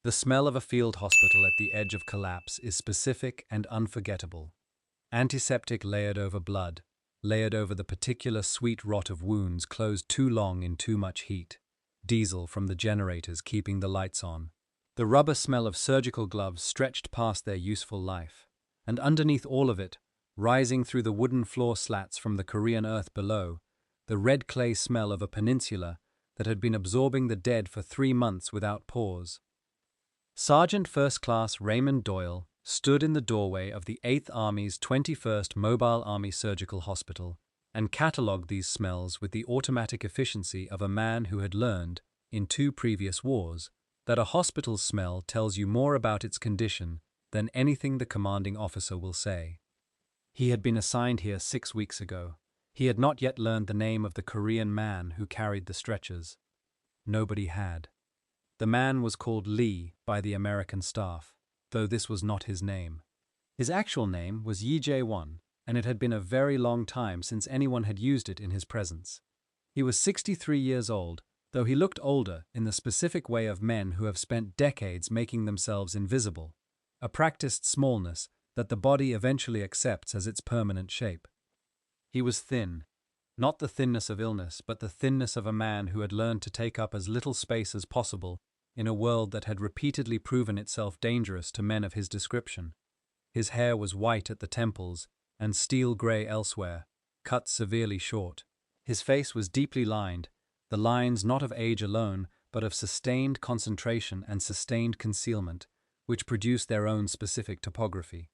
The smell of a field hospital at the edge of collapse is specific and unforgettable. Antiseptic layered over blood, layered over the particular sweet rot of wounds closed too long in too much heat. Diesel from the generators keeping the lights on. The rubber smell of surgical gloves stretched past their useful life. And underneath all of it, rising through the wooden floor slats from the Korean earth below, the red clay smell of a peninsula that had been absorbing the dead for 3 months without pause. Sergeant First Class Raymond Doyle stood in the doorway of the 8th Army's 21st Mobile Army Surgical Hospital and catalogued these smells with the automatic efficiency of a man who had learned, in 2 previous wars, that a hospital's smell tells you more about its condition than anything the commanding officer will say. He had been assigned here 6 weeks ago. He had not yet learned the name of the Korean man who carried the stretchers. Nobody had. The man was called Lee by the American staff, though this was not his name. His actual name was Yi Jae-won, and it had been a very long time since anyone had used it in his presence. He was 63 years old, though he looked older in the specific way of men who have spent decades making themselves invisible, a practiced smallness that the body eventually accepts as its permanent shape. He was thin, not the thinness of illness, but the thinness of a man who had learned to take up as little space as possible in a world that had repeatedly proven itself dangerous to men of his description. His hair was white at the temples and steel grey elsewhere, cut severely short. His face was deeply lined, the lines not of age alone, but of sustained concentration and sustained concealment, which produced their own specific topography.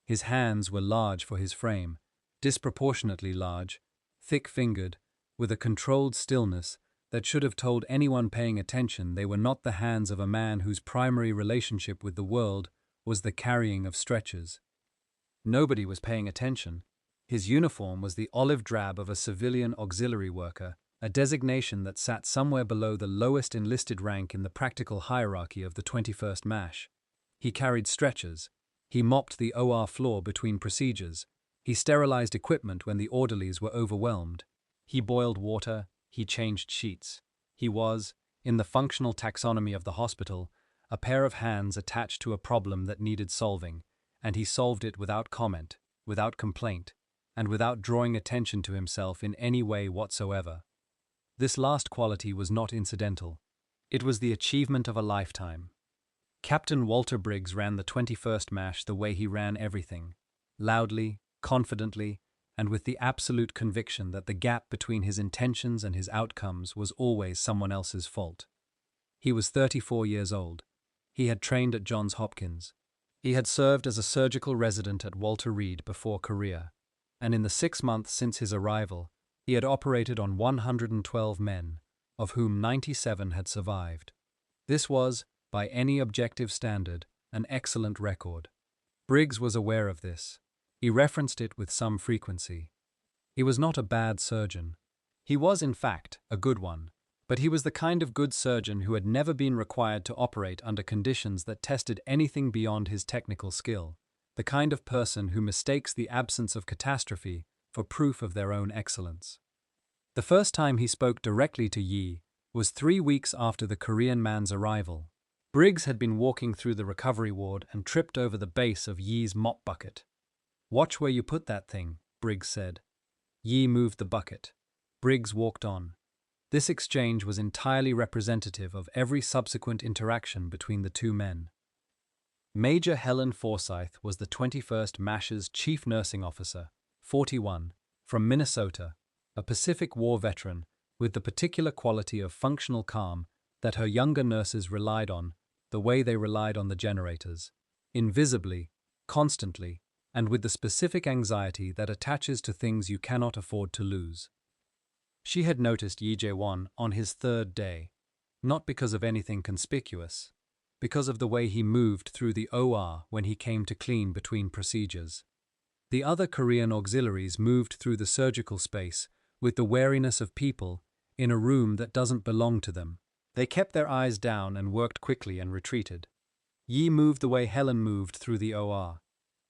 His hands were large for his frame, disproportionately large, thick-fingered, with a controlled stillness that should have told anyone paying attention they were not the hands of a man whose primary relationship with the world was the carrying of stretchers. Nobody was paying attention. His uniform was the olive drab of a civilian auxiliary worker, a designation that sat somewhere below the lowest enlisted rank in the practical hierarchy of the 21st MASH. He carried stretchers. He mopped the OR floor between procedures. He sterilized equipment when the orderlies were overwhelmed. He boiled water. He changed sheets. He was, in the functional taxonomy of the hospital, a pair of hands attached to a problem that needed solving, and he solved it without comment, without complaint, and without drawing attention to himself in any way whatsoever. This last quality was not incidental. It was the achievement of a lifetime. Captain Walter Briggs ran the 21st MASH the way he ran everything, loudly, confidently, and with the absolute conviction that the gap between his intentions and his outcomes was always someone else's fault. He was 34 years old. He had trained at Johns Hopkins. He had served as a surgical resident at Walter Reed before Korea, and in the 6 months since his arrival, he had operated on 112 men, of whom 97 had survived. This was, by any objective standard, an excellent record. Briggs was aware of this. He referenced it with some frequency. He was not a bad surgeon. He was, in fact, a good one, but he was the kind of good surgeon who had never been required to operate under conditions that tested anything beyond his technical skill, the kind of person who mistakes the absence of catastrophe for proof of their own excellence. The first time he spoke directly to Yi was 3 weeks after the Korean man's arrival. Briggs had been walking through the recovery ward and tripped over the base of Yi's mop bucket. "Watch where you put that thing," Briggs said. Yi moved the bucket. Briggs walked on. This exchange was entirely representative of every subsequent interaction between the two men. Major Helen Forsythe was the 21st MASH's chief nursing officer, 41, from Minnesota, a Pacific War veteran with the particular quality of functional calm that her younger nurses relied on, the way they relied on the generators, invisibly, constantly, and with the specific anxiety that attaches to things you cannot afford to lose. She had noticed Yi Jae-won on his 3rd day, not because of anything conspicuous, because of the way he moved through the OR when he came to clean between procedures. The other Korean auxiliaries moved through the surgical space with the wariness of people in a room that doesn't belong to them. They kept their eyes down and worked quickly and retreated. Yi moved the way Helen moved through the OR,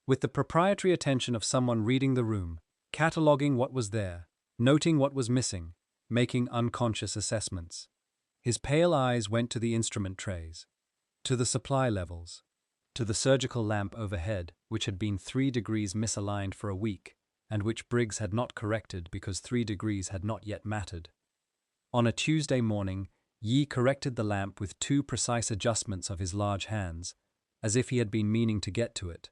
with the proprietary attention of someone reading the room, cataloguing what was there, noting what was missing, making unconscious assessments. His pale eyes went to the instrument trays. to the supply levels, to the surgical lamp overhead, which had been 3 degrees misaligned for a week, and which Briggs had not corrected because 3 degrees had not yet mattered. On a Tuesday morning, Yi corrected the lamp with 2 precise adjustments of his large hands, as if he had been meaning to get to it.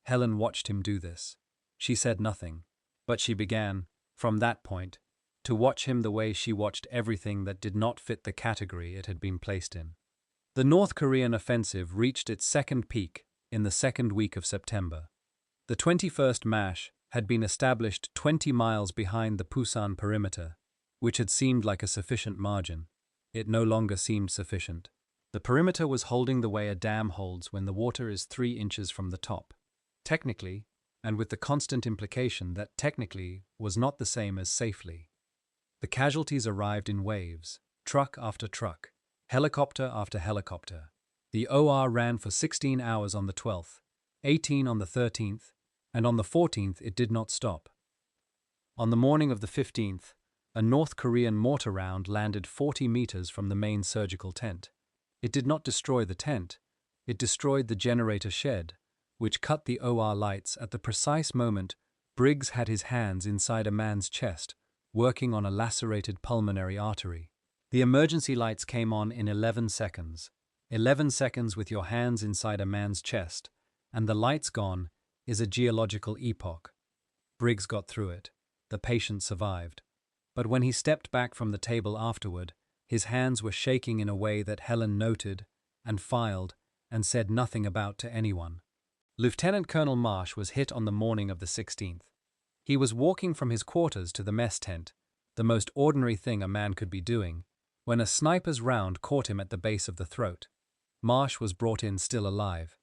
Helen watched him do this. She said nothing, but she began, from that point, to watch him the way she watched everything that did not fit the category it had been placed in. The North Korean offensive reached its second peak in the second week of September. The 21st MASH had been established 20 miles behind the Pusan perimeter, which had seemed like a sufficient margin. It no longer seemed sufficient. The perimeter was holding the way a dam holds when the water is 3 inches from the top. Technically, and with the constant implication that technically was not the same as safely. The casualties arrived in waves, truck after truck, helicopter after helicopter. The OR ran for 16 hours on the 12th, 18 on the 13th, and on the 14th it did not stop. On the morning of the 15th, a North Korean mortar round landed 40 meters from the main surgical tent. It did not destroy the tent, it destroyed the generator shed, which cut the OR lights at the precise moment Briggs had his hands inside a man's chest, working on a lacerated pulmonary artery. The emergency lights came on in 11 seconds. 11 seconds with your hands inside a man's chest, and the lights gone, is a geological epoch. Briggs got through it. The patient survived. But when he stepped back from the table afterward, his hands were shaking in a way that Helen noted and filed and said nothing about to anyone. Lieutenant Colonel Marsh was hit on the morning of the 16th. He was walking from his quarters to the mess tent, the most ordinary thing a man could be doing, when a sniper's round caught him at the base of the throat. Marsh was brought in still alive.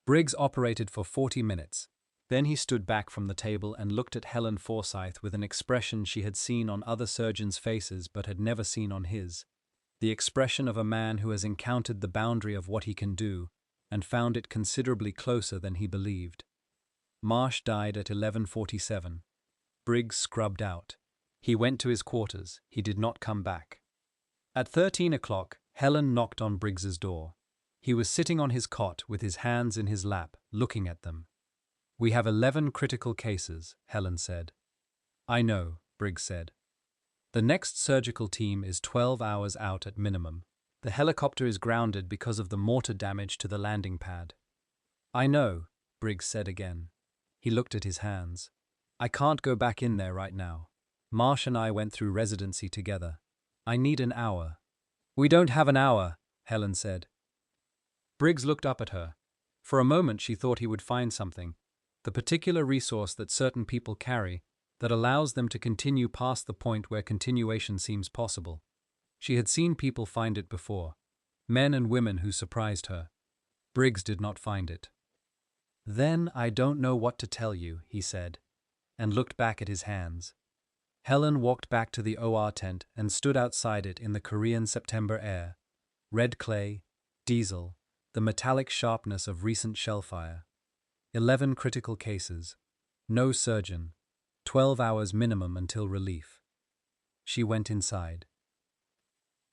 Briggs operated for 40 minutes. Then he stood back from the table and looked at Helen Forsythe with an expression she had seen on other surgeons' faces but had never seen on his. The expression of a man who has encountered the boundary of what he can do and found it considerably closer than he believed. Marsh died at 11:47. Briggs scrubbed out. He went to his quarters. He did not come back. At 13 o'clock, Helen knocked on Briggs's door. He was sitting on his cot with his hands in his lap, looking at them. "We have 11 critical cases," Helen said. "I know," Briggs said. "The next surgical team is 12 hours out at minimum. The helicopter is grounded because of the mortar damage to the landing pad." "I know," Briggs said again. He looked at his hands. "I can't go back in there right now. Marsh and I went through residency together. I need an hour." "We don't have an hour," Helen said. Briggs looked up at her. For a moment she thought he would find something, the particular resource that certain people carry, that allows them to continue past the point where continuation seems possible. She had seen people find it before, men and women who surprised her. Briggs did not find it. "Then I don't know what to tell you," he said, and looked back at his hands. Helen walked back to the OR tent and stood outside it in the Korean September air. Red clay, diesel, the metallic sharpness of recent shellfire. 11 critical cases. No surgeon. 12 hours minimum until relief. She went inside.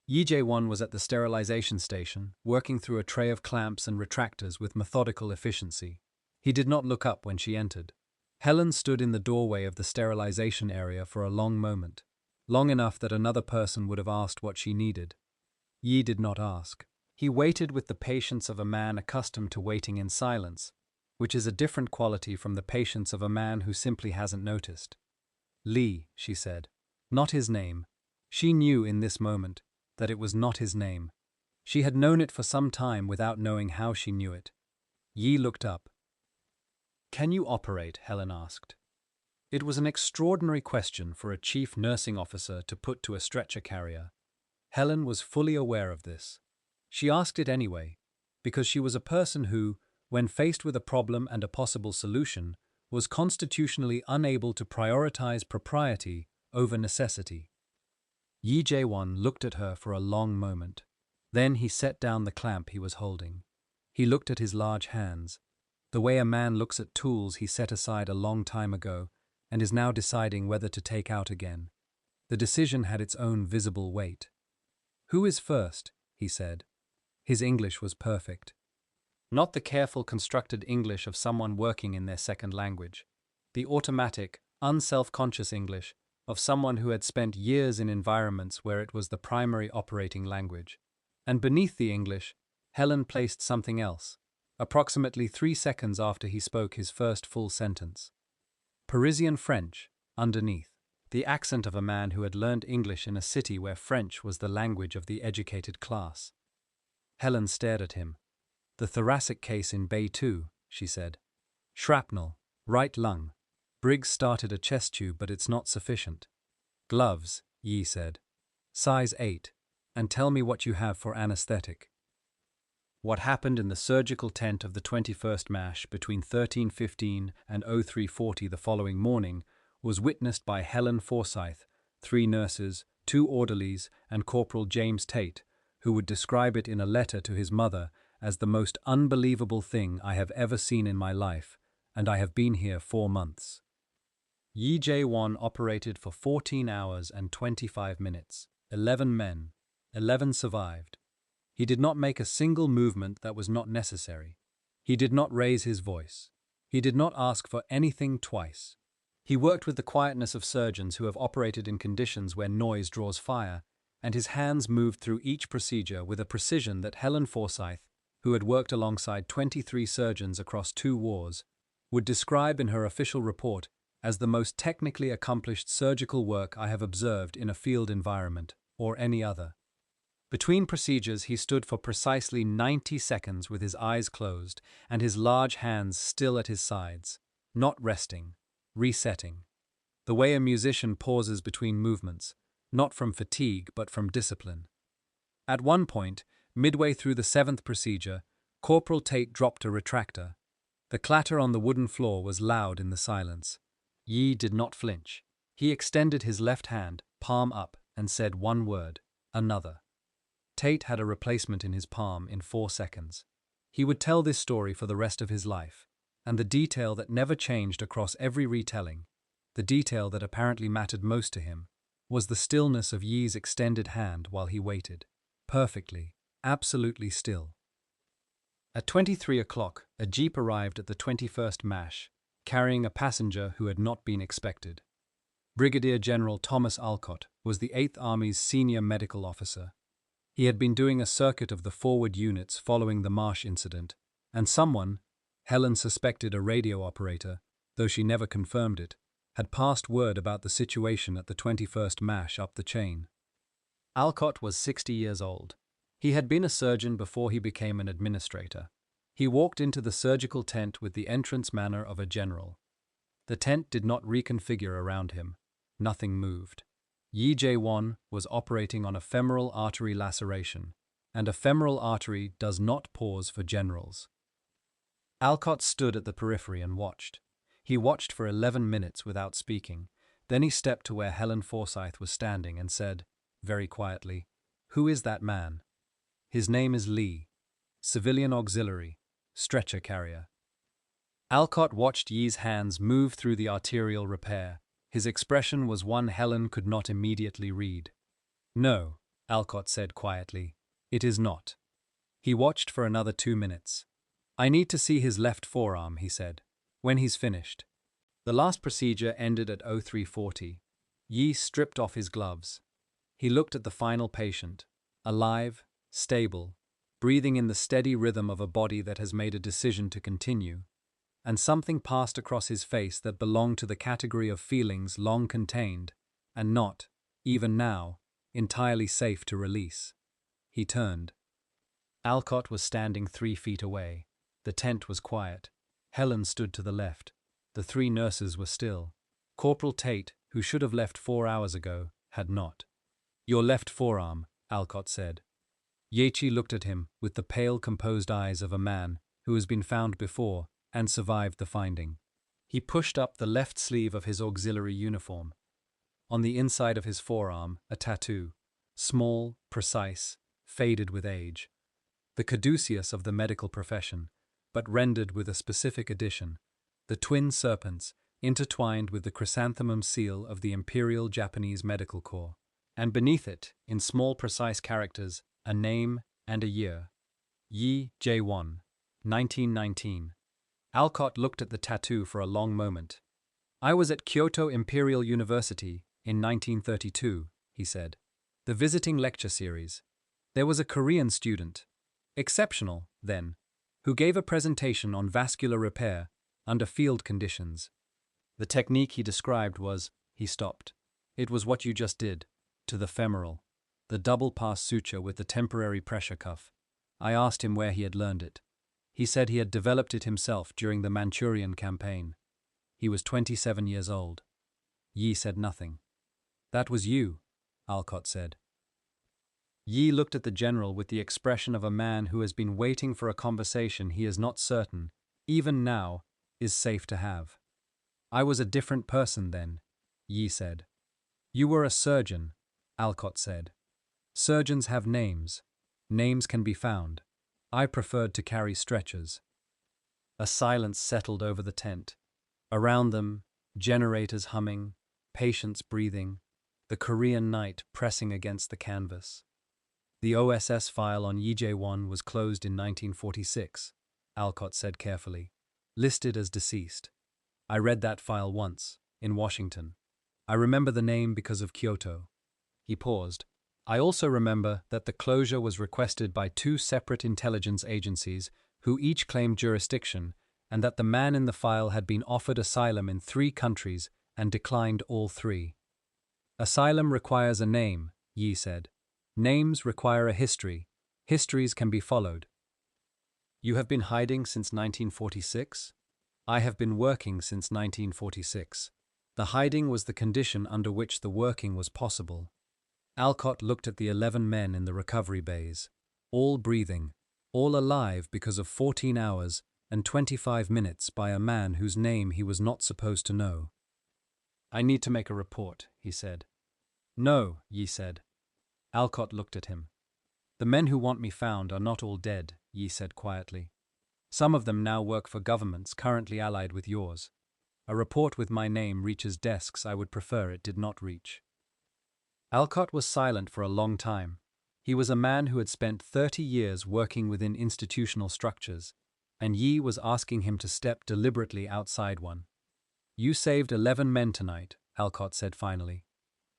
Yi Jae-won was at the sterilization station, working through a tray of clamps and retractors with methodical efficiency. He did not look up when she entered. Helen stood in the doorway of the sterilization area for a long moment, long enough that another person would have asked what she needed. Yi did not ask. He waited with the patience of a man accustomed to waiting in silence, which is a different quality from the patience of a man who simply hasn't noticed. "Lee," she said. Not his name. She knew in this moment that it was not his name. She had known it for some time without knowing how she knew it. Yi looked up. "Can you operate?" Helen asked. It was an extraordinary question for a chief nursing officer to put to a stretcher carrier. Helen was fully aware of this. She asked it anyway, because she was a person who, when faced with a problem and a possible solution, was constitutionally unable to prioritize propriety over necessity. Yi Jae-won looked at her for a long moment. Then he set down the clamp he was holding. He looked at his large hands, the way a man looks at tools he set aside a long time ago and is now deciding whether to take out again. The decision had its own visible weight. "Who is first?" he said. His English was perfect. Not the careful constructed English of someone working in their second language. The automatic, unself-conscious English of someone who had spent years in environments where it was the primary operating language. And beneath the English, Helen placed something else, approximately 3 seconds after he spoke his first full sentence. Parisian French, underneath, the accent of a man who had learned English in a city where French was the language of the educated class. Helen stared at him. "The thoracic case in Bay 2, she said. "Shrapnel, right lung. Briggs started a chest tube, but it's not sufficient." "Gloves," Yi said. "Size 8, and tell me what you have for anesthetic." What happened in the surgical tent of the 21st MASH between 13:15 and 03:40 the following morning was witnessed by Helen Forsythe, 3 nurses, 2 orderlies, and Corporal James Tate, who would describe it in a letter to his mother as the most unbelievable thing I have ever seen in my life, and I have been here 4 months. Yi Jae-won operated for 14 hours and 25 minutes. 11 men. 11 survived. He did not make a single movement that was not necessary. He did not raise his voice. He did not ask for anything twice. He worked with the quietness of surgeons who have operated in conditions where noise draws fire, and his hands moved through each procedure with a precision that Helen Forsythe, who had worked alongside 23 surgeons across 2 wars, would describe in her official report as the most technically accomplished surgical work I have observed in a field environment, or any other. Between procedures he stood for precisely 90 seconds with his eyes closed and his large hands still at his sides, not resting, resetting. The way a musician pauses between movements, not from fatigue but from discipline. At one point, midway through the 7th procedure, Corporal Tate dropped a retractor. The clatter on the wooden floor was loud in the silence. Yi did not flinch. He extended his left hand, palm up, and said one word, "Another." Tate had a replacement in his palm in 4 seconds. He would tell this story for the rest of his life, and the detail that never changed across every retelling, the detail that apparently mattered most to him, was the stillness of Yi's extended hand while he waited. Perfectly, absolutely still. At 23 o'clock, a jeep arrived at the 21st MASH, carrying a passenger who had not been expected. Brigadier General Thomas Alcott was the 8th Army's senior medical officer. He had been doing a circuit of the forward units following the Marsh incident, and someone, Helen suspected a radio operator, though she never confirmed it, had passed word about the situation at the 21st MASH up the chain. Alcott was 60 years old. He had been a surgeon before he became an administrator. He walked into the surgical tent with the entrance manner of a general. The tent did not reconfigure around him. Nothing moved. Yi Jae-won was operating on a femoral artery laceration, and a femoral artery does not pause for generals. Alcott stood at the periphery and watched. He watched for 11 minutes without speaking. Then he stepped to where Helen Forsythe was standing and said, very quietly, "Who is that man?" "His name is Lee. Civilian auxiliary, stretcher carrier." Alcott watched Yi's hands move through the arterial repair. His expression was one Helen could not immediately read. "No," Alcott said quietly, "it is not." He watched for another 2 minutes. "I need to see his left forearm," he said, "when he's finished." The last procedure ended at 03:40. Yi stripped off his gloves. He looked at the final patient, alive, stable, breathing in the steady rhythm of a body that has made a decision to continue, and something passed across his face that belonged to the category of feelings long contained, and not, even now, entirely safe to release. He turned. Alcott was standing 3 feet away. The tent was quiet. Helen stood to the left. The 3 nurses were still. Corporal Tate, who should have left 4 hours ago, had not. "Your left forearm," Alcott said. Yachi looked at him with the pale, composed eyes of a man who has been found before and survived the finding. He pushed up the left sleeve of his auxiliary uniform. On the inside of his forearm, a tattoo, small, precise, faded with age. The caduceus of the medical profession, but rendered with a specific addition, the twin serpents intertwined with the chrysanthemum seal of the Imperial Japanese Medical Corps, and beneath it, in small precise characters, a name and a year. Yi Jae-won, 1919. Alcott looked at the tattoo for a long moment. I was at Kyoto Imperial University in 1932, he said. The visiting lecture series. There was a Korean student, exceptional, then, who gave a presentation on vascular repair under field conditions. The technique he described was, he stopped. It was what you just did, to the femoral, the double-pass suture with the temporary pressure cuff. I asked him where he had learned it. He said he had developed it himself during the Manchurian campaign. He was 27 years old. Yi said nothing. That was you, Alcott said. Yi looked at the general with the expression of a man who has been waiting for a conversation he is not certain, even now, is safe to have. I was a different person then, Yi said. You were a surgeon, Alcott said. Surgeons have names. Names can be found. I preferred to carry stretchers. A silence settled over the tent. Around them, generators humming, patients breathing, the Korean night pressing against the canvas. The OSS file on Yi Jae-won was closed in 1946, Alcott said carefully, listed as deceased. I read that file once, in Washington. I remember the name because of Kyoto. He paused. I also remember that the closure was requested by two separate intelligence agencies who each claimed jurisdiction, and that the man in the file had been offered asylum in 3 countries and declined all 3. Asylum requires a name, Yi said. Names require a history. Histories can be followed. You have been hiding since 1946? I have been working since 1946. The hiding was the condition under which the working was possible. Alcott looked at the 11 men in the recovery bays, all breathing, all alive because of 14 hours and 25 minutes by a man whose name he was not supposed to know. I need to make a report, he said. No, Yi said. Alcott looked at him. The men who want me found are not all dead, Yi said quietly. Some of them now work for governments currently allied with yours. A report with my name reaches desks I would prefer it did not reach. Alcott was silent for a long time. He was a man who had spent 30 years working within institutional structures, and Yi was asking him to step deliberately outside one. You saved 11 men tonight, Alcott said finally.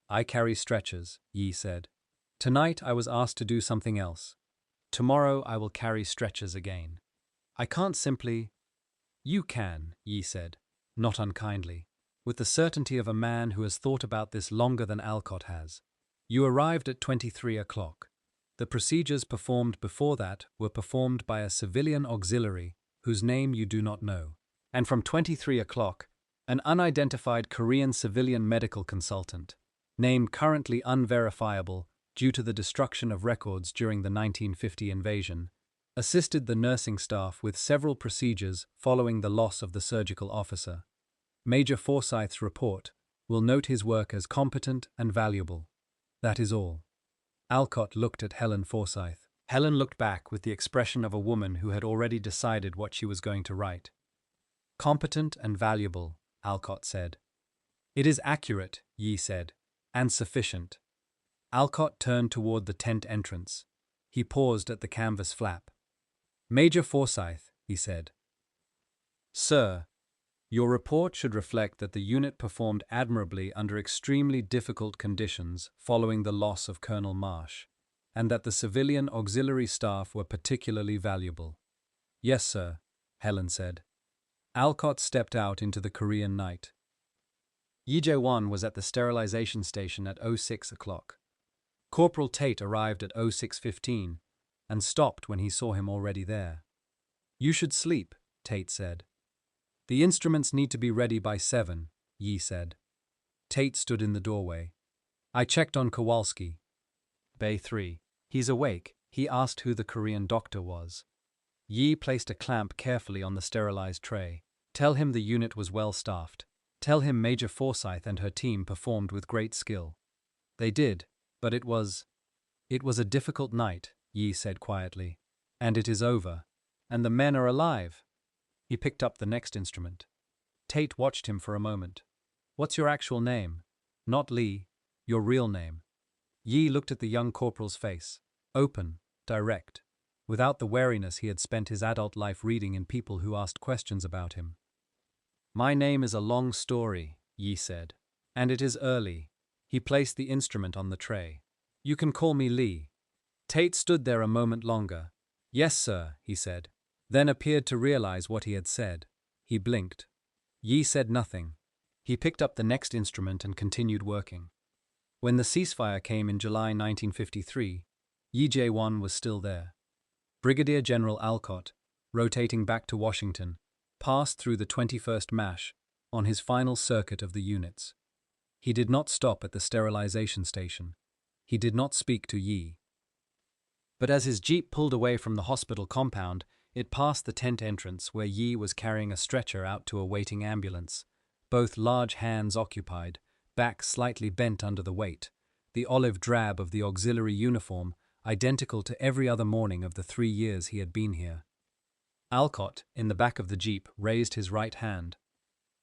I carry stretchers, Yi said. Tonight I was asked to do something else. Tomorrow I will carry stretchers again. I can't simply… You can, Yi said, not unkindly, with the certainty of a man who has thought about this longer than Alcott has. You arrived at 23 o'clock. The procedures performed before that were performed by a civilian auxiliary whose name you do not know. And from 23 o'clock, an unidentified Korean civilian medical consultant, name currently unverifiable due to the destruction of records during the 1950 invasion, assisted the nursing staff with several procedures following the loss of the surgical officer. Major Forsythe's report will note his work as competent and valuable. That is all. Alcott looked at Helen Forsythe. Helen looked back with the expression of a woman who had already decided what she was going to write. Competent and valuable, Alcott said. It is accurate, Yi said, and sufficient. Alcott turned toward the tent entrance. He paused at the canvas flap. Major Forsythe, he said. Sir, your report should reflect that the unit performed admirably under extremely difficult conditions following the loss of Colonel Marsh, and that the civilian auxiliary staff were particularly valuable. Yes, sir, Helen said. Alcott stepped out into the Korean night. Yi Jae-won was at the sterilisation station at 06 o'clock. Corporal Tate arrived at 06:15 and stopped when he saw him already there. You should sleep, Tate said. The instruments need to be ready by 7, Yi said. Tate stood in the doorway. I checked on Kowalski. Bay 3. He's awake. He asked who the Korean doctor was. Yi placed a clamp carefully on the sterilised tray. Tell him the unit was well staffed. Tell him Major Forsythe and her team performed with great skill. They did, but it was a difficult night, Yi said quietly. And it is over. And the men are alive. He picked up the next instrument. Tate watched him for a moment. What's your actual name? Not Lee, your real name. Yi looked at the young corporal's face. Open, direct. without the wariness he had spent his adult life reading in people who asked questions about him. "My name is a long story," Yi said, "and it is early." He placed the instrument on the tray. "You can call me Lee." Tate stood there a moment longer. "Yes, sir," he said, then appeared to realize what he had said. He blinked. Yi said nothing. He picked up the next instrument and continued working. When the ceasefire came in July 1953, Yi Jae-won was still there. Brigadier General Alcott, rotating back to Washington, passed through the 21st MASH on his final circuit of the units. He did not stop at the sterilization station. He did not speak to Yi. But as his jeep pulled away from the hospital compound, it passed the tent entrance where Yi was carrying a stretcher out to a waiting ambulance, both large hands occupied, back slightly bent under the weight, the olive drab of the auxiliary uniform identical to every other morning of the 3 years he had been here. Alcott, in the back of the jeep, raised his right hand.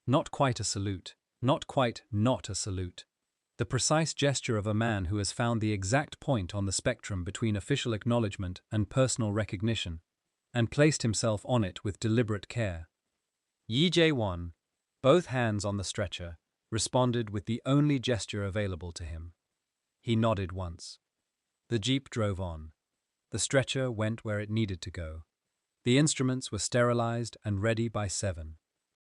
Not quite a salute, not quite not a salute. The precise gesture of a man who has found the exact point on the spectrum between official acknowledgement and personal recognition, and placed himself on it with deliberate care. Yi Jae-won, both hands on the stretcher, responded with the only gesture available to him. He nodded once. The jeep drove on. The stretcher went where it needed to go. The instruments were sterilized and ready by 7.